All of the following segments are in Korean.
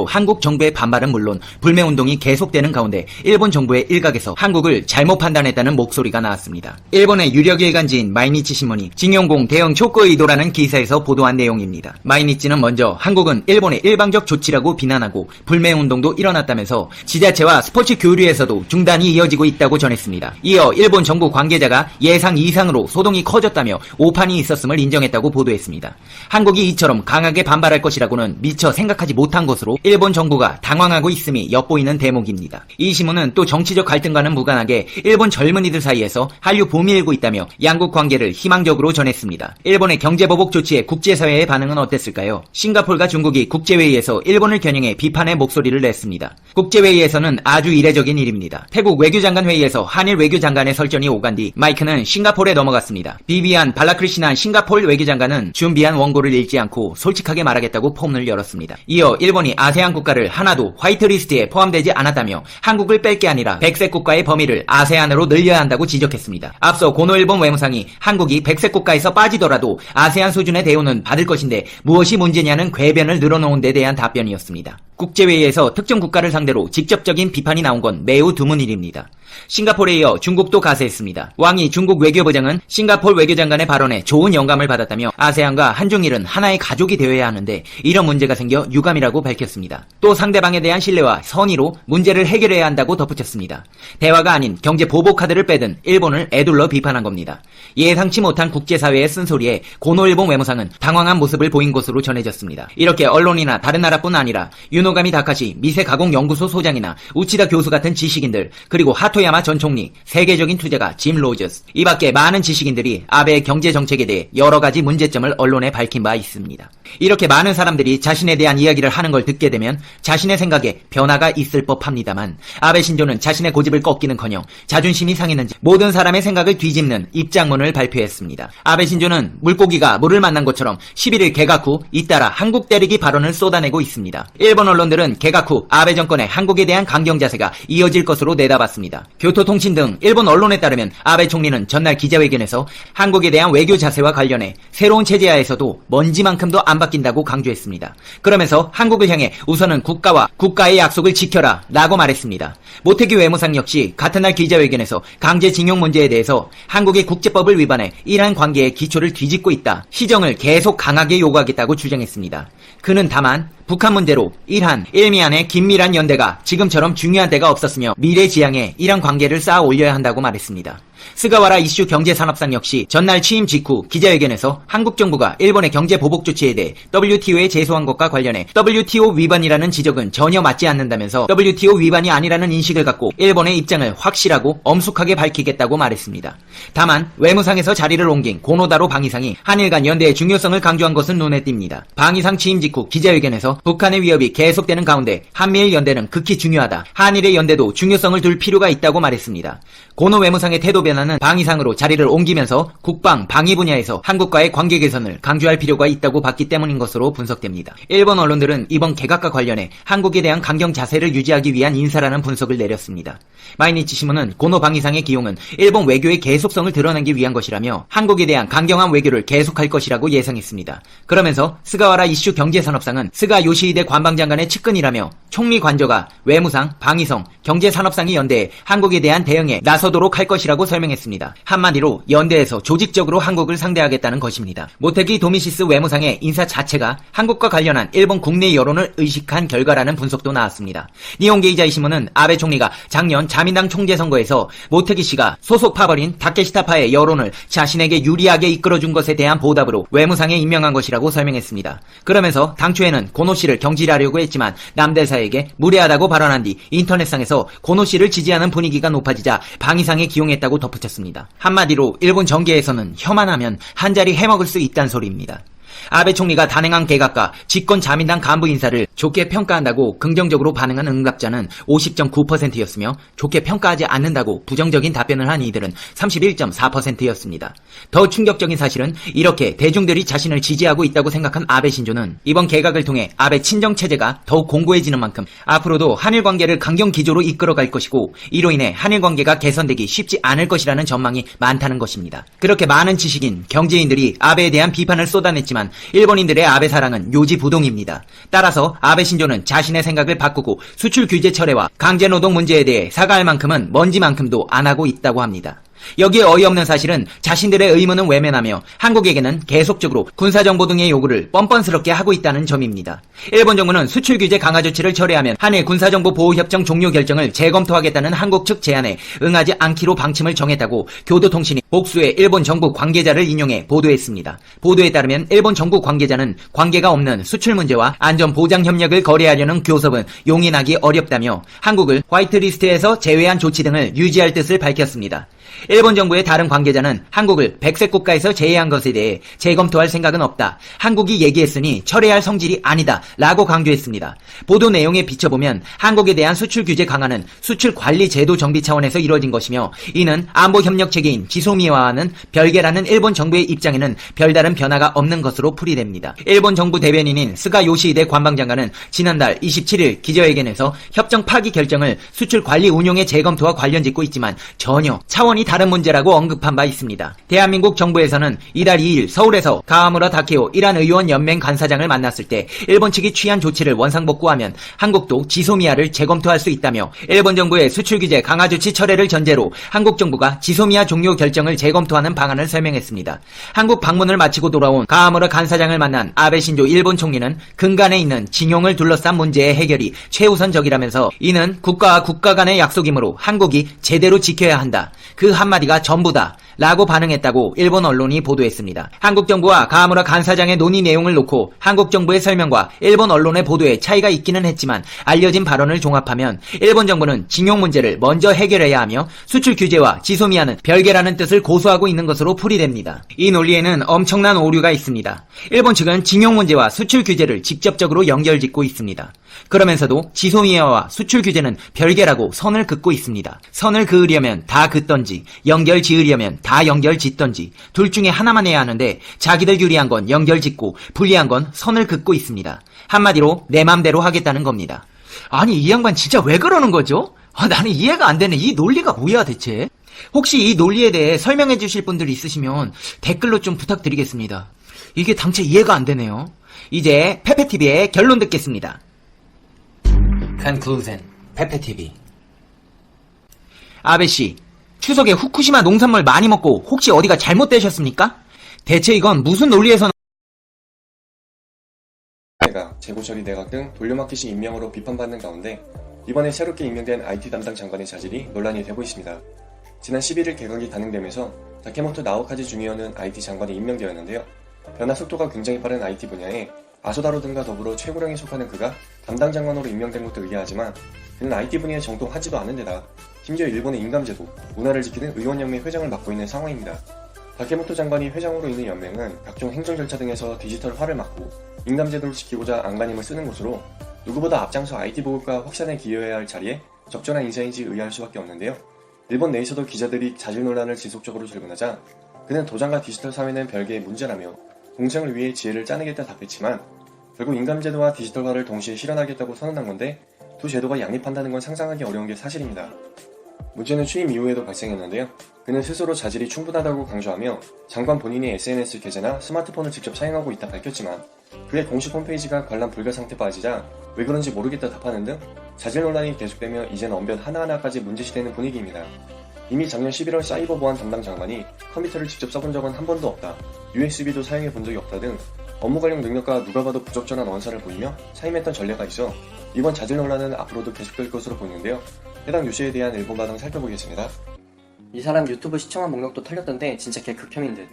한국 정부의 반발은 물론 불매운동이 계속되는 가운데 일본 정부의 일각에서 한국을 잘못 판단했다는 목소리가 나왔습니다. 일본의 유력 일간지인 마이니치 신문이 징용공 대응 촉구 의도라는 기사에서 보도한 내용입니다. 마이니치는 먼저 한국은 일본의 일방적 조치라고 비난하고 불매운동도 일어났다면서 지자체와 스포츠 교류에서도 중단이 이어지고 있다고 전했습니다. 이어 일본 정부 관계자가 예상 이상으로 소동이 커졌다며 오판이 있었음을 인정했다고 보도했습니다. 한국이 이처럼 강하게 반발할 것이라고는 미처 생각하지 못한 것으로 일본 정부가 당황하고 있음이 엿보이는 대목입니다. 이 신문은 또 정치적 갈등과는 무관하게 일본 젊은이들 사이에서 한류 붐이 일고 있다며 양국 관계를 희망적으로 전했습니다. 일본의 경제보복 조치에 국제사회의 반응은 어땠을까요? 싱가포르가 중국이 국제회의에서 일본을 겨냥해 비판의 목소리를 냈습니다. 국제회의에서는 아주 이례적인 일입니다. 태국 외교장관 회의에서 한일 외교장관의 설전이 오간 뒤 마이크는 싱가포르에 넘어갔습니다. 비비안 발라크리시난 싱가포르 외교장관은 준비한 원고를 읽지 않고 솔직하게 말하겠다고 포문을 열었습니다. 이어 일본이 아세안 국가를 하나도 화이트리스트에 포함되지 않았다며 한국을 뺄 게 아니라 백색 국가의 범위를 아세안으로 늘려야 한다고 지적했습니다. 앞서 고노 일본 외무상이 한국이 백색 국가에서 빠지더라도 아세안 수준의 대우는 받을 것인데 무엇이 문제냐는 궤변을 늘어놓은 데 대한 답변이었습니다. 국제회의에서 특정 국가를 상대로 직접적인 비판이 나온 건 매우 드문 일입니다. 싱가포르에 이어 중국도 가세했습니다. 왕이 중국 외교부장은 싱가포르 외교장관의 발언에 좋은 영감을 받았다며 아세안과 한중일은 하나의 가족이 되어야 하는데 이런 문제가 생겨 유감이라고 밝혔습니다. 또 상대방에 대한 신뢰와 선의로 문제를 해결해야 한다고 덧붙였습니다. 대화가 아닌 경제 보복 카드를 빼든 일본을 애둘러 비판한 겁니다. 예상치 못한 국제사회의 쓴소리에 고노 일본 외무상은 당황한 모습을 보인 것으로 전해졌습니다. 이렇게 언론이나 다른 나라뿐 아니라 유노가미 다카시 미세가공연구소 소장이나 우치다 교수 같은 지식인들, 그리고 하토야마 전 총리, 세계적인 투자가 짐 로저스, 이 밖에 많은 지식인들이 아베의 경제정책에 대해 여러가지 문제점을 언론에 밝힌 바 있습니다. 이렇게 많은 사람들이 자신에 대한 이야기를 하는 걸 듣게 되면 자신의 생각에 변화가 있을 법합니다만 아베 신조는 자신의 고집을 꺾기는커녕 자존심이 상했는지 모든 사람의 생각을 뒤집는 입장문을 발표했습니다. 아베 신조는 물고기가 물을 만난 것처럼 11일 개각 후 잇따라 한국 때리기 발언을 쏟아내고 있습니다. 일본 언론들은 개각 후 아베 정권의 한국에 대한 강경 자세가 이어질 것으로 내다봤습니다. 교토통신 등 일본 언론에 따르면 아베 총리는 전날 기자회견에서 한국에 대한 외교 자세와 관련해 새로운 체제하에서도 먼지만큼도 안 바뀐다고 강조했습니다. 그러면서 한국을 향해 우선은 국가와 국가의 약속을 지켜라 라고 말했습니다. 모태기 외무상 역시 같은 날 기자회견에서 강제징용 문제에 대해서 한국이 국제법을 위반해 이란 관계의 기초를 뒤집고 있다, 시정을 계속 강하게 요구하겠다고 주장했습니다. 그는 다만 북한 문제로 일한, 일미한의 긴밀한 연대가 지금처럼 중요한 때가 없었으며 미래 지향에 이란 관계를 쌓아 올려야 한다고 말했습니다. 스가와라 이슈 경제산업상 역시 전날 취임 직후 기자회견에서 한국 정부가 일본의 경제 보복 조치에 대해 WTO에 제소한 것과 관련해 WTO 위반이라는 지적은 전혀 맞지 않는다면서 WTO 위반이 아니라는 인식을 갖고 일본의 입장을 확실하고 엄숙하게 밝히겠다고 말했습니다. 다만 외무상에서 자리를 옮긴 고노다로 방위상이 한일 간 연대의 중요성을 강조한 것은 눈에 띕니다. 방위상 취임 직후 기자회견에서 북한의 위협이 계속되는 가운데 한미일 연대는 극히 중요하다, 한일의 연대도 중요성을 둘 필요가 있다고 말했습니다. 고노 외무상의 태도 변화는 방위상으로 자리를 옮기면서 국방, 방위 분야에서 한국과의 관계 개선을 강조할 필요가 있다고 봤기 때문인 것으로 분석됩니다. 일본 언론들은 이번 개각과 관련해 한국에 대한 강경 자세를 유지하기 위한 인사라는 분석을 내렸습니다. 마이니치 신문은 고노 방위상의 기용은 일본 외교의 계속성을 드러내기 위한 것이라며 한국에 대한 강경한 외교를 계속할 것이라고 예상했습니다. 그러면서 스가와라 이슈 경제산업상은 스가 요시히데 관방장관의 측근이라며 총리 관저가 외무상, 방위성, 경제산업상이 연대해 한국에 대한 대응에 나서도록 할 것이라고 설명했습니다. 한마디로 연대에서 조직적으로 한국을 상대하겠다는 것입니다. 모테기 도미시스 외무상의 인사 자체가 한국과 관련한 일본 국내 여론을 의식한 결과라는 분석도 나왔습니다. 니혼게이자이 신문은 아베 총리가 작년 자민당 총재 선거에서 모테기 씨가 소속 파벌인 다케시타파의 여론을 자신에게 유리하게 이끌어준 것에 대한 보답으로 외무상에 임명한 것이라고 설명했습니다. 그러면서 당초에는 고노 씨를 경질하려고 했지만 남대사에게 무례하다고 발언한 뒤 인터넷상에서 고노 씨를 지지하는 분위기가 높아지자 방위상에 기용했다고 덧붙였습니다. 한마디로 일본 정계에서는 혀만 하면 한자리 해먹을 수 있다는 소리입니다. 아베 총리가 단행한 개각과 집권 자민당 간부 인사를 좋게 평가한다고 긍정적으로 반응한 응답자는 50.9%였으며 좋게 평가하지 않는다고 부정적인 답변을 한 이들은 31.4%였습니다. 더 충격적인 사실은 이렇게 대중들이 자신을 지지하고 있다고 생각한 아베 신조는 이번 개각을 통해 아베 친정 체제가 더욱 공고해지는 만큼 앞으로도 한일 관계를 강경 기조로 이끌어갈 것이고 이로 인해 한일 관계가 개선되기 쉽지 않을 것이라는 전망이 많다는 것입니다. 그렇게 많은 지식인, 경제인들이 아베에 대한 비판을 쏟아냈지만 일본인들의 아베 사랑은 요지부동입니다. 따라서 아베 신조는 자신의 생각을 바꾸고 수출 규제 철회와 강제노동 문제에 대해 사과할 만큼은 먼지만큼도 안 하고 있다고 합니다. 여기에 어이없는 사실은 자신들의 의무는 외면하며 한국에게는 계속적으로 군사정보 등의 요구를 뻔뻔스럽게 하고 있다는 점입니다. 일본 정부는 수출 규제 강화 조치를 철회하면 한일 군사정보 보호협정 종료 결정을 재검토하겠다는 한국 측 제안에 응하지 않기로 방침을 정했다고 교도통신이 복수의 일본 정부 관계자를 인용해 보도했습니다. 보도에 따르면 일본 정부 관계자는 관계가 없는 수출 문제와 안전보장 협력을 거래하려는 교섭은 용인하기 어렵다며 한국을 화이트리스트에서 제외한 조치 등을 유지할 뜻을 밝혔습니다. 일본 정부의 다른 관계자는 한국을 백색 국가에서 제외한 것에 대해 재검토할 생각은 없다. 한국이 얘기했으니 철회할 성질이 아니다. 라고 강조했습니다. 보도 내용에 비춰보면 한국에 대한 수출 규제 강화는 수출 관리 제도 정비 차원에서 이뤄진 것이며 이는 안보 협력 체계인 지소미아와는 별개라는 일본 정부의 입장에는 별다른 변화가 없는 것으로 풀이됩니다. 일본 정부 대변인인 스가 요시히데 관방장관은 지난달 27일 기자회견에서 협정 파기 결정을 수출 관리 운용의 재검토와 관련 짓고 있지만 전혀 차원이 다른 문제라고 언급한 바 있습니다. 대한민국 정부에서는 이달 2일 서울에서 가하무라 다케오 이란 의원 연맹 간사장을 만났을 때 일본 측이 취한 조치를 원상복구하면 한국도 지소미아를 재검토할 수 있다며 일본 정부의 수출 규제 강화 조치 철회를 전제로 한국 정부가 지소미아 종료 결정을 재검토하는 방안을 설명했습니다. 한국 방문을 마치고 돌아온 가하무라 간사장을 만난 아베 신조 일본 총리는 근간에 있는 징용을 둘러싼 문제의 해결이 최우선적이라면서 이는 국가와 국가 간의 약속이므로 한국이 제대로 지켜야 한다. 그 한마디가 전부다. 라고 반응했다고 일본 언론이 보도했습니다. 한국 정부와 가하무라 간사장의 논의 내용을 놓고 한국 정부의 설명과 일본 언론의 보도에 차이가 있기는 했지만 알려진 발언을 종합하면 일본 정부는 징용 문제를 먼저 해결해야 하며 수출 규제와 지소미아는 별개라는 뜻을 고수하고 있는 것으로 풀이됩니다. 이 논리에는 엄청난 오류가 있습니다. 일본 측은 징용 문제와 수출 규제를 직접적으로 연결짓고 있습니다. 그러면서도 지소미아와 수출 규제는 별개라고 선을 긋고 있습니다. 선을 그으려면 다 긋던지 연결 지으려면 다 연결 짓던지 둘 중에 하나만 해야 하는데 자기들 유리한 건 연결 짓고 불리한 건 선을 긋고 있습니다. 한마디로 내 맘대로 하겠다는 겁니다. 아니 이 양반 진짜 왜 그러는 거죠? 나는 이해가 안 되네. 이 논리가 뭐야 대체? 혹시 이 논리에 대해 설명해 주실 분들 있으시면 댓글로 좀 부탁드리겠습니다. 이게 당최 이해가 안 되네요. 이제 페페TV의 결론 듣겠습니다. Conclusion, 페페TV. 아베씨, 추석에 후쿠시마 농산물 많이 먹고 혹시 어디가 잘못되셨습니까? 대체 이건 무슨 논리에서 내각, 재고처리 내각 등 돌려막기식 임명으로 비판받는 가운데 이번에 새롭게 임명된 IT 담당 장관의 자질이 논란이 되고 있습니다. 지난 11일 개각이 단행되면서 다케모토 나오카즈 주니어는 IT 장관이 임명되었는데요. 변화 속도가 굉장히 빠른 IT 분야에 아소다로 등과 더불어 최고령에 속하는 그가 담당 장관으로 임명된 것도 의아하지만 그는 IT 분야에 정통하지도 않은 데다 심지어 일본의 인감제도, 문화를 지키는 의원연맹 회장을 맡고 있는 상황입니다. 다케모토 장관이 회장으로 있는 연맹은 각종 행정 절차 등에서 디지털화를 막고 인감제도를 지키고자 안간힘을 쓰는 곳으로 누구보다 앞장서 IT 보급과 확산에 기여해야 할 자리에 적절한 인사인지 의아할 수밖에 없는데요. 일본 내에서도 기자들이 자질 논란을 지속적으로 질문하자 그는 도장과 디지털 사회는 별개의 문제라며 공생을 위해 지혜를 짜내겠다 답했지만 결국 인감제도와 디지털화를 동시에 실현하겠다고 선언한 건데 두 제도가 양립한다는 건 상상하기 어려운 게 사실입니다. 문제는 취임 이후에도 발생했는데요. 그는 스스로 자질이 충분하다고 강조하며 장관 본인이 SNS 계좌나 스마트폰을 직접 사용하고 있다 밝혔지만 그의 공식 홈페이지가 관람 불가 상태 빠지자 왜 그런지 모르겠다 답하는 등 자질 논란이 계속되며 이제는 언변 하나하나까지 문제시되는 분위기입니다. 이미 작년 11월 사이버 보안 담당 장관이 컴퓨터를 직접 써본 적은 한 번도 없다, USB도 사용해 본 적이 없다 등 업무 관련 능력과 누가 봐도 부적절한 언사를 보이며 사임했던 전례가 있어 이번 자질 논란은 앞으로도 계속될 것으로 보이는데요. 해당 뉴스에 대한 일본 반응 살펴보겠습니다. 이 사람 유튜브 시청한 목록도 털렸던데 진짜 개 극혐인 듯.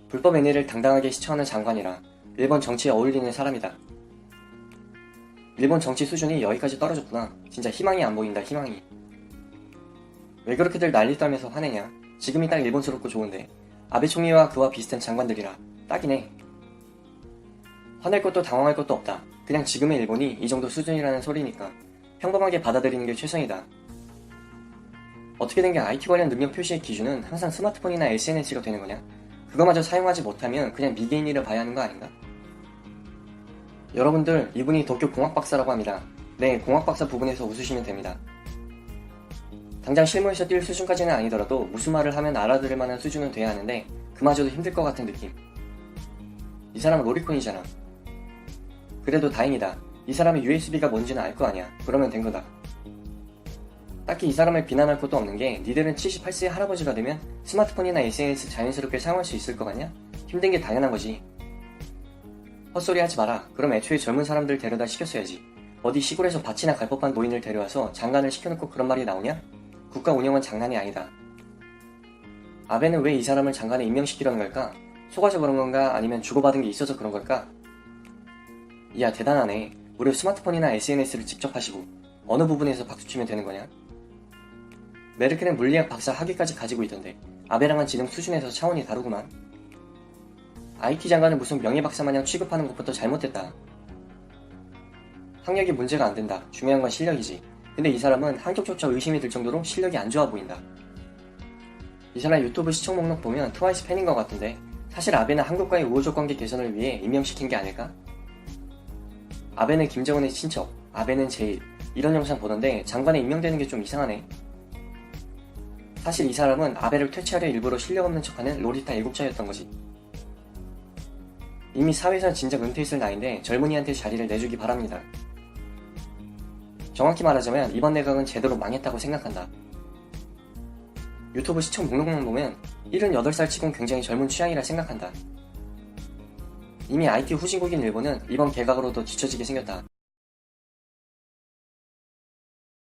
불법 애니를 당당하게 시청하는 장관이라 일본 정치에 어울리는 사람이다. 일본 정치 수준이 여기까지 떨어졌구나. 진짜 희망이 안 보인다, 희망이. 왜 그렇게들 난리 떨면서 화내냐. 지금이 딱 일본스럽고 좋은데 아베 총리와 그와 비슷한 장관들이라 딱이네. 화낼 것도 당황할 것도 없다. 그냥 지금의 일본이 이 정도 수준이라는 소리니까 평범하게 받아들이는 게 최선이다. 어떻게 된 게 IT 관련 능력 표시의 기준은 항상 스마트폰이나 SNS가 되는 거냐? 그거마저 사용하지 못하면 그냥 미개인이라 봐야 하는 거 아닌가? 여러분들, 이분이 도쿄 공학박사라고 합니다. 네, 공학박사 부분에서 웃으시면 됩니다. 당장 실무에서 뛸 수준까지는 아니더라도 무슨 말을 하면 알아들을 만한 수준은 돼야 하는데 그마저도 힘들 것 같은 느낌. 이 사람은 로리콘이잖아. 그래도 다행이다. 이 사람의 USB가 뭔지는 알 거 아니야. 그러면 된 거다. 딱히 이 사람을 비난할 것도 없는 게 니들은 78세의 할아버지가 되면 스마트폰이나 SNS 자연스럽게 사용할 수 있을 거 같냐? 힘든 게 당연한 거지. 헛소리 하지 마라. 그럼 애초에 젊은 사람들 데려다 시켰어야지. 어디 시골에서 밭이나 갈 법한 노인을 데려와서 장관을 시켜놓고 그런 말이 나오냐? 국가 운영은 장난이 아니다. 아베는 왜 이 사람을 장관에 임명시키려는 걸까? 속아서 그런 건가? 아니면 주고받은 게 있어서 그런 걸까? 이야 대단하네. 무려 스마트폰이나 SNS를 직접 하시고 어느 부분에서 박수치면 되는 거냐? 메르켈은 물리학 박사 학위까지 가지고 있던데 아베랑은 지능 수준에서 차원이 다르구만. IT 장관을 무슨 명예박사 마냥 취급하는 것부터 잘못됐다. 학력이 문제가 안 된다. 중요한 건 실력이지. 근데 이 사람은 한쪽조차 의심이 들 정도로 실력이 안 좋아 보인다. 이 사람 유튜브 시청 목록 보면 트와이스 팬인 것 같은데 사실 아베는 한국과의 우호적 관계 개선을 위해 임명시킨 게 아닐까? 아베는 김정은의 친척, 아베는 제일 이런 영상 보던데 장관에 임명되는 게 좀 이상하네. 사실 이 사람은 아베를 퇴치하려 일부러 실력 없는 척하는 로리타 애국자였던 거지. 이미 사회에선 진작 은퇴했을 나이인데 젊은이한테 자리를 내주기 바랍니다. 정확히 말하자면 이번 내각은 제대로 망했다고 생각한다. 유튜브 시청 목록만 보면 78살 치곤 굉장히 젊은 취향이라 생각한다. 이미 IT 후진국인 일본은 이번 개각으로도 뒤처지게 생겼다.